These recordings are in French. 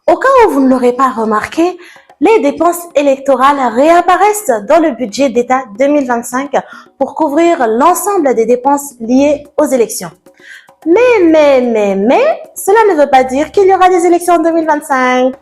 Au cas où vous ne l'aurez pas remarqué, les dépenses électorales réapparaissent dans le budget d'État 2025 pour couvrir l'ensemble des dépenses liées aux élections. Mais, cela ne veut pas dire qu'il y aura des élections en 2025.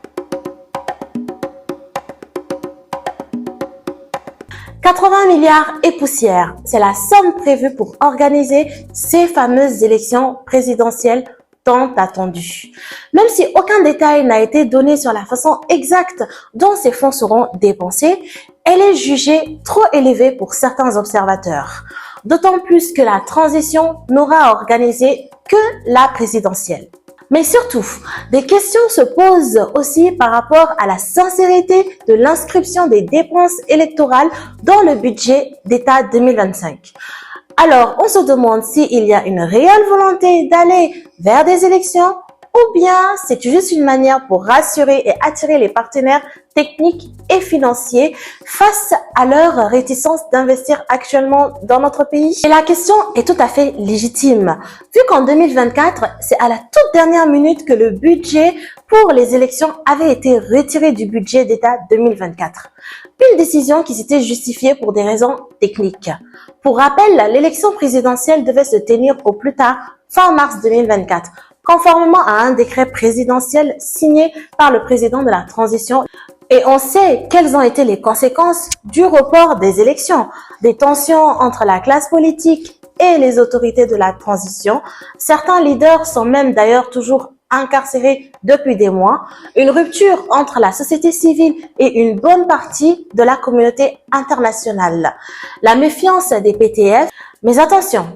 80 milliards et poussière, c'est la somme prévue pour organiser ces fameuses élections présidentielles tant attendues. Même si aucun détail n'a été donné sur la façon exacte dont ces fonds seront dépensés, elle est jugée trop élevée pour certains observateurs. D'autant plus que la transition n'aura organisé que la présidentielle. Mais surtout, des questions se posent aussi par rapport à la sincérité de l'inscription des dépenses électorales dans le budget d'État 2025. Alors, on se demande s'il y a une réelle volonté d'aller vers des élections ou bien c'est juste une manière pour rassurer et attirer les partenaires techniques et financiers face à leur réticence d'investir actuellement dans notre pays. Et la question est tout à fait légitime, vu qu'en 2024, c'est à la toute dernière minute que le budget pour les élections avait été retiré du budget d'État 2024. Une décision qui s'était justifiée pour des raisons techniques. Pour rappel, l'élection présidentielle devait se tenir au plus tard fin mars 2024. Conformément à un décret présidentiel signé par le président de la transition. Et on sait quelles ont été les conséquences du report des élections, des tensions entre la classe politique et les autorités de la transition. Certains leaders sont même d'ailleurs toujours incarcérés depuis des mois, une rupture entre la société civile et une bonne partie de la communauté internationale, la méfiance des PTF. Mais attention,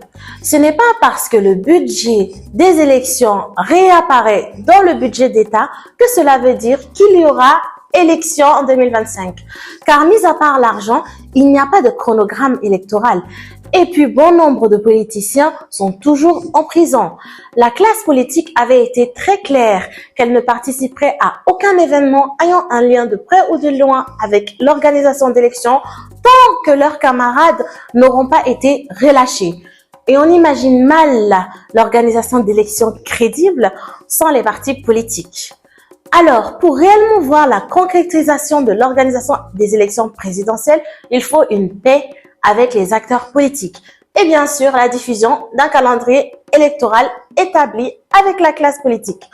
ce n'est pas parce que le budget des élections réapparaît dans le budget d'État que cela veut dire qu'il y aura élections en 2025. Car mis à part l'argent, il n'y a pas de chronogramme électoral. Et puis, bon nombre de politiciens sont toujours en prison. La classe politique avait été très claire qu'elle ne participerait à aucun événement ayant un lien de près ou de loin avec l'organisation d'élections tant que leurs camarades n'auront pas été relâchés. Et on imagine mal l'organisation d'élections crédibles sans les partis politiques. Alors, pour réellement voir la concrétisation de l'organisation des élections présidentielles, il faut une paix avec les acteurs politiques et bien sûr la diffusion d'un calendrier électoral établi avec la classe politique.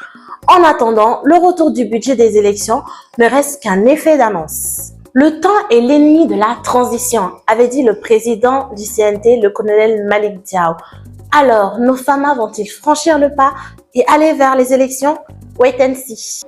En attendant, le retour du budget des élections ne reste qu'un effet d'annonce. Le temps est l'ennemi de la transition, avait dit le président du CNT, le colonel Malick Diaw. Alors, nos FAMA vont-ils franchir le pas et aller vers les élections? Wait and see.